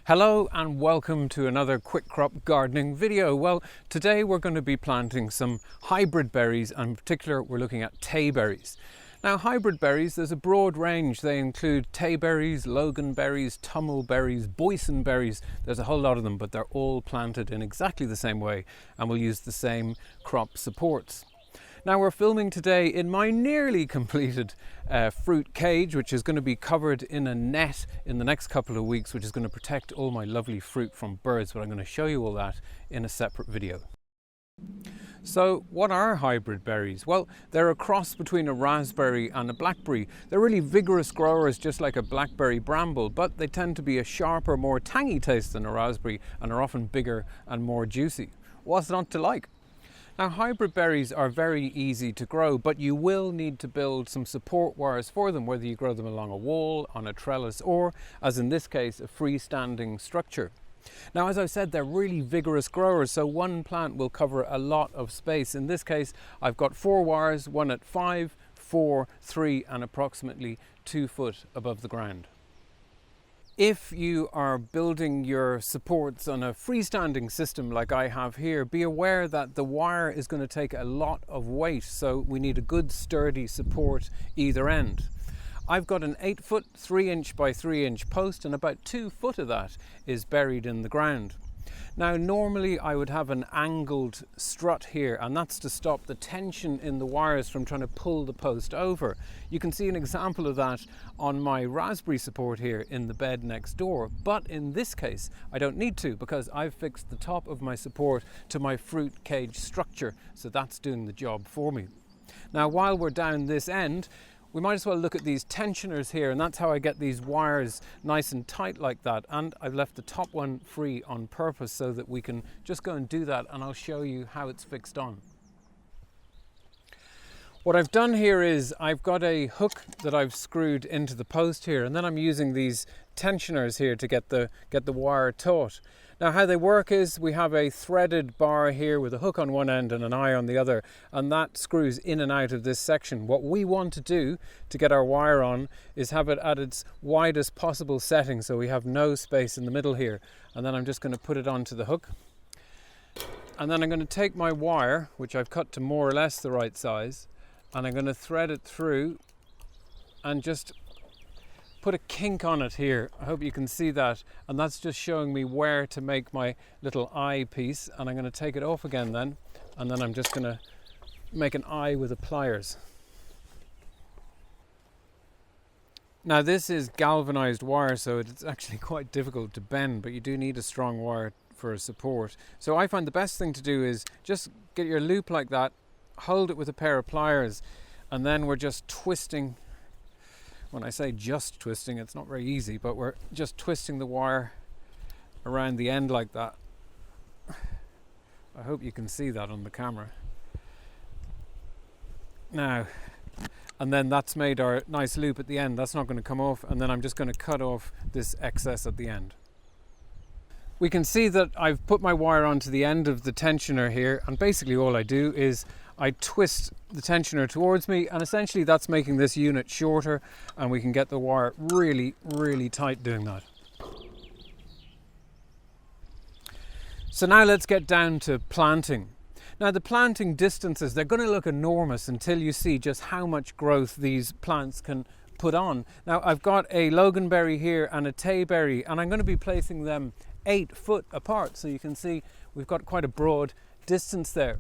Hello and welcome to another Quickcrop gardening video. Well, today we're going to be planting some hybrid berries, and in particular we're looking at Tayberries. Now, hybrid berries, there's a broad range. They include Tayberries, Loganberries, Tummelberries, Boysenberries. There's a whole lot of them, but they're all planted in exactly the same way and will use the same crop supports. Now, we're filming today in my nearly completed fruit cage, which is going to be covered in a net in the next couple of weeks, which is going to protect all my lovely fruit from birds, but I'm going to show you all that in a separate video. So what are hybrid berries? Well, they're a cross between a raspberry and a blackberry. They're really vigorous growers, just like a blackberry bramble, but they tend to be a sharper, more tangy taste than a raspberry and are often bigger and more juicy. What's not to like? Now, hybrid berries are very easy to grow, but you will need to build some support wires for them, whether you grow them along a wall, on a trellis, or, as in this case, a freestanding structure. Now, as I said, they're really vigorous growers, so one plant will cover a lot of space. In this case, I've got 4 wires, one at 5, 4, 3, and approximately 2 foot above the ground. If you are building your supports on a freestanding system like I have here, be aware that the wire is going to take a lot of weight, so we need a good sturdy support either end. I've got an 8 foot 3 inch by 3 inch post, and about 2 foot of that is buried in the ground. Now, normally I would have an angled strut here, and that's to stop the tension in the wires from trying to pull the post over. You can see an example of that on my raspberry support here in the bed next door, but in this case I don't need to, because I've fixed the top of my support to my fruit cage structure, so that's doing the job for me. Now, while we're down this end, we might as well look at these tensioners here, and that's how I get these wires nice and tight like that. And I've left the top one free on purpose so that we can just go and do that, and I'll show you how it's fixed on. What I've done here is I've got a hook that I've screwed into the post here, and then I'm using these tensioners here to get the wire taut. Now, how they work is we have a threaded bar here with a hook on one end and an eye on the other, and that screws in and out of this section. What we want to do to get our wire on is have it at its widest possible setting, so we have no space in the middle here. And then I'm just going to put it onto the hook, and then I'm going to take my wire, which I've cut to more or less the right size, and I'm going to thread it through and just put a kink on it here. I hope you can see that, and that's just showing me where to make my little eye piece. And I'm going to take it off again then, and then I'm just going to make an eye with the pliers. Now, this is galvanized wire, so it's actually quite difficult to bend, but you do need a strong wire for a support. So I find the best thing to do is just get your loop like that, hold it with a pair of pliers, and then we're just twisting. When I say just twisting, it's not very easy, but we're just twisting the wire around the end like that. I hope you can see that on the camera. Now, and then that's made our nice loop at the end. That's not going to come off, and then I'm just going to cut off this excess at the end. We can see that I've put my wire onto the end of the tensioner here, and basically all I do is I twist the tensioner towards me, and essentially that's making this unit shorter, and we can get the wire really, really tight doing that. So now let's get down to planting. Now, the planting distances, they're going to look enormous until you see just how much growth these plants can put on. Now, I've got a Loganberry here and a Tayberry, and I'm going to be placing them 8 foot apart, so you can see we've got quite a broad distance there.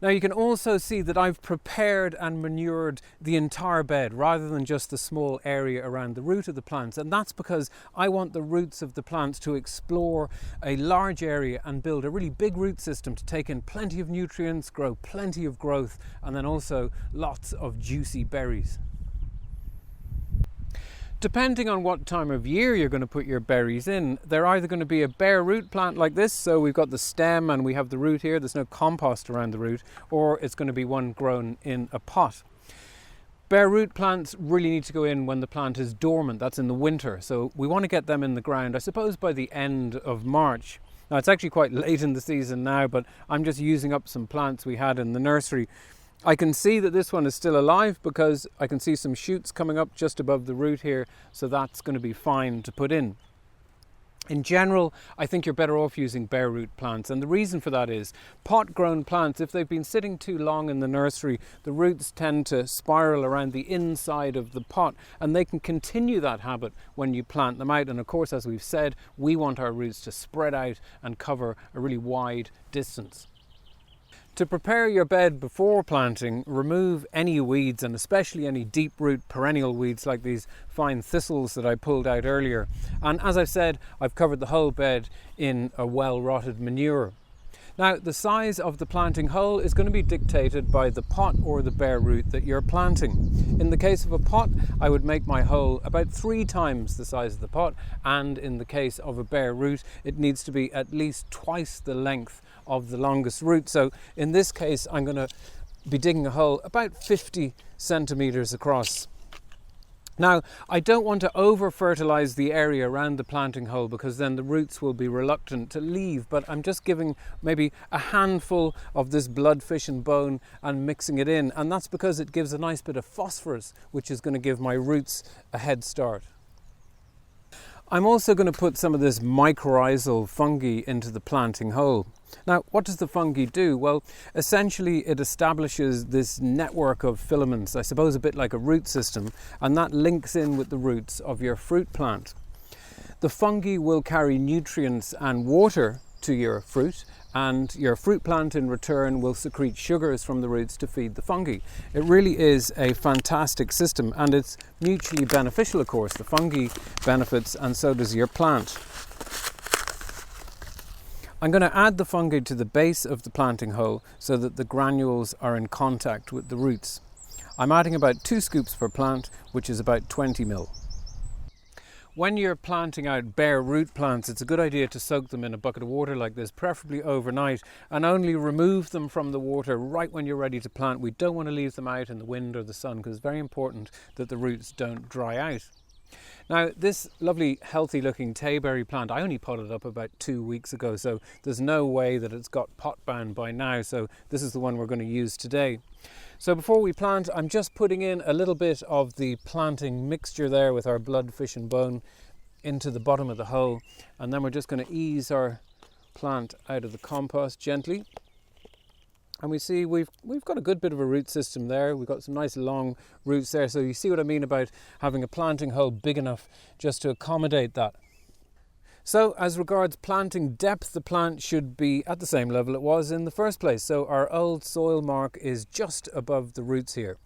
Now, you can also see that I've prepared and manured the entire bed rather than just the small area around the root of the plants, and that's because I want the roots of the plants to explore a large area and build a really big root system to take in plenty of nutrients, grow plenty of growth, and then also lots of juicy berries. Depending on what time of year you're going to put your berries in, they're either going to be a bare root plant like this, so we've got the stem and we have the root here, there's no compost around the root, or it's going to be one grown in a pot. Bare root plants really need to go in when the plant is dormant, that's in the winter, so we want to get them in the ground, I suppose, by the end of March. Now, it's actually quite late in the season now, but I'm just using up some plants we had in the nursery. I can see that this one is still alive because I can see some shoots coming up just above the root here, so that's going to be fine to put in. In general, I think you're better off using bare root plants, and the reason for that is pot-grown plants, if they've been sitting too long in the nursery, the roots tend to spiral around the inside of the pot, and they can continue that habit when you plant them out. And of course, as we've said, we want our roots to spread out and cover a really wide distance. To prepare your bed before planting, remove any weeds, and especially any deep root perennial weeds like these fine thistles that I pulled out earlier. And as I've said, I've covered the whole bed in a well-rotted manure. Now, the size of the planting hole is going to be dictated by the pot or the bare root that you're planting. In the case of a pot, I would make my hole about 3 times the size of the pot, and in the case of a bare root, it needs to be at least twice the length of the longest root. So in this case, I'm going to be digging a hole about 50 centimeters across. Now, I don't want to over-fertilize the area around the planting hole because then the roots will be reluctant to leave, but I'm just giving maybe a handful of this bloodfish and bone and mixing it in, and that's because it gives a nice bit of phosphorus, which is going to give my roots a head start. I'm also going to put some of this mycorrhizal fungi into the planting hole. Now, what does the fungi do? Well, essentially it establishes this network of filaments, I suppose a bit like a root system, and that links in with the roots of your fruit plant. The fungi will carry nutrients and water to your fruit, and your fruit plant in return will secrete sugars from the roots to feed the fungi. It really is a fantastic system, and it's mutually beneficial, of course. The fungi benefits and so does your plant. I'm going to add the fungi to the base of the planting hole so that the granules are in contact with the roots. I'm adding about 2 scoops per plant, which is about 20 ml. When you're planting out bare root plants, it's a good idea to soak them in a bucket of water like this, preferably overnight, and only remove them from the water right when you're ready to plant. We don't want to leave them out in the wind or the sun because it's very important that the roots don't dry out. Now, this lovely healthy looking Tayberry plant, I only potted up about 2 weeks ago, so there's no way that it's got pot bound by now, so this is the one we're going to use today. So before we plant, I'm just putting in a little bit of the planting mixture there with our blood, fish and bone into the bottom of the hole, and then we're just going to ease our plant out of the compost gently. And we see we've got a good bit of a root system there. We've got some nice long roots there. So you see what I mean about having a planting hole big enough just to accommodate that. So as regards planting depth, the plant should be at the same level it was in the first place. So our old soil mark is just above the roots here.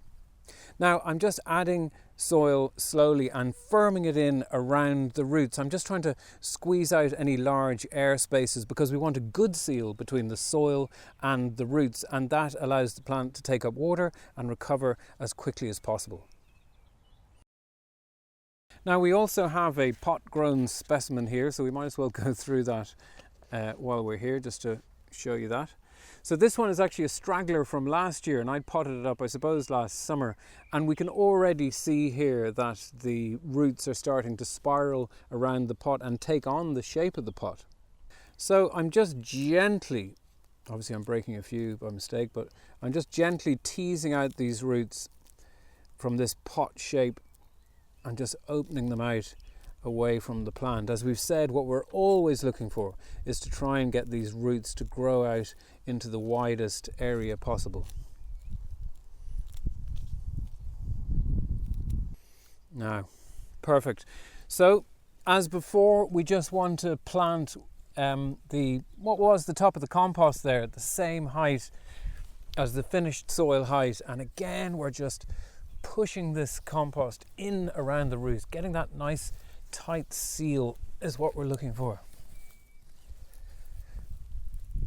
Now I'm just adding soil slowly and firming it in around the roots. I'm just trying to squeeze out any large air spaces because we want a good seal between the soil and the roots, and that allows the plant to take up water and recover as quickly as possible. Now we also have a pot-grown specimen here, so we might as well go through that while we're here just to show you that. So this one is actually a straggler from last year, and I potted it up, I suppose, last summer. And we can already see here that the roots are starting to spiral around the pot and take on the shape of the pot. So I'm just gently, obviously I'm breaking a few by mistake, but I'm just gently teasing out these roots from this pot shape and just opening them out away from the plant. As we've said, what we're always looking for is to try and get these roots to grow out into the widest area possible. Now, perfect. So, as before, we just want to plant what was the top of the compost there at the same height as the finished soil height, and again we're just pushing this compost in around the roots, getting that nice tight seal is what we're looking for.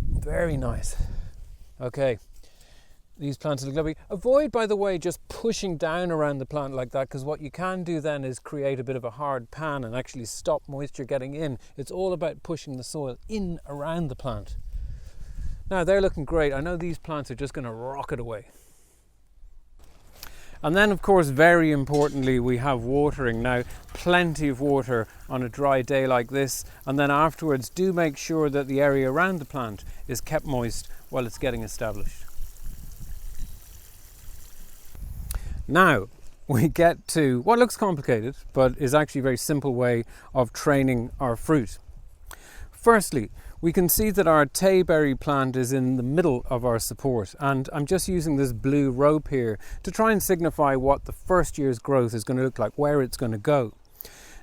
Very nice. Okay, these plants look lovely. Avoid, by the way, just pushing down around the plant like that, because what you can do then is create a bit of a hard pan and actually stop moisture getting in. It's all about pushing the soil in around the plant. Now they're looking great. I know these plants are just going to rocket away. And then, of course, very importantly, we have watering. Now, plenty of water on a dry day like this, and then afterwards do make sure that the area around the plant is kept moist while it's getting established. Now we get to what looks complicated but is actually a very simple way of training our fruit. Firstly, we can see that our Tayberry plant is in the middle of our support, and I'm just using this blue rope here to try and signify what the first year's growth is going to look like, where it's going to go.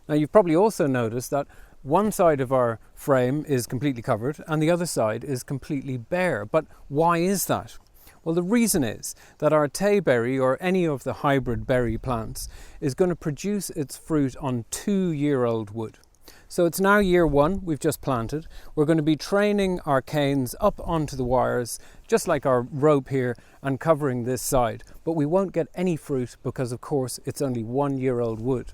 Now, you've probably also noticed that one side of our frame is completely covered and the other side is completely bare. But why is that? Well, the reason is that our Tayberry, or any of the hybrid berry plants, is going to produce its fruit on 2-year-old wood. So it's now year 1, we've just planted. We're going to be training our canes up onto the wires, just like our rope here, and covering this side. But we won't get any fruit because, of course, it's only 1-year-old wood.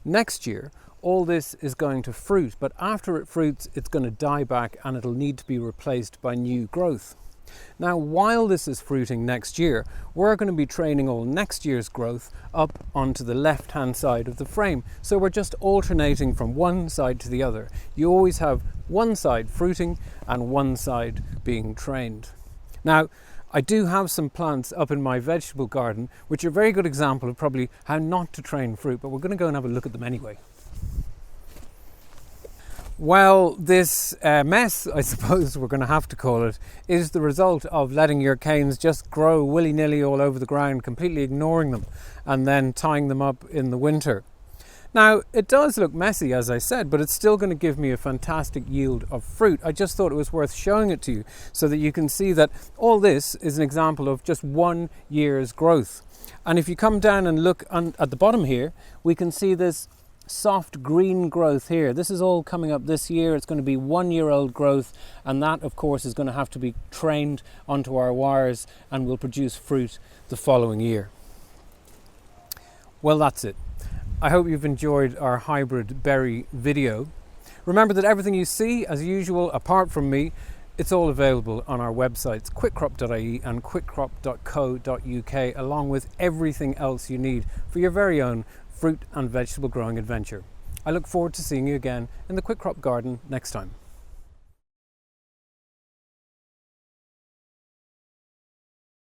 Next year, all this is going to fruit, but after it fruits, it's going to die back and it'll need to be replaced by new growth. Now, while this is fruiting next year, we're going to be training all next year's growth up onto the left-hand side of the frame. So we're just alternating from one side to the other. You always have one side fruiting and one side being trained. Now, I do have some plants up in my vegetable garden, which are a very good example of probably how not to train fruit, but we're going to go and have a look at them anyway. Well, this mess, I suppose we're going to have to call it, is the result of letting your canes just grow willy-nilly all over the ground, completely ignoring them, and then tying them up in the winter. Now, it does look messy, as I said, but it's still going to give me a fantastic yield of fruit. I just thought it was worth showing it to you so that you can see that all this is an example of just 1 year's growth. And if you come down and look at the bottom here, we can see this soft green growth here. This is all coming up this year. It's going to be 1-year-old growth, and that, of course, is going to have to be trained onto our wires and will produce fruit the following year. Well, that's it. I hope you've enjoyed our hybrid berry video. Remember that everything you see, as usual, apart from me, it's all available on our websites, quickcrop.ie and quickcrop.co.uk, along with everything else you need for your very own fruit and vegetable growing adventure. I look forward to seeing you again in the Quickcrop garden next time.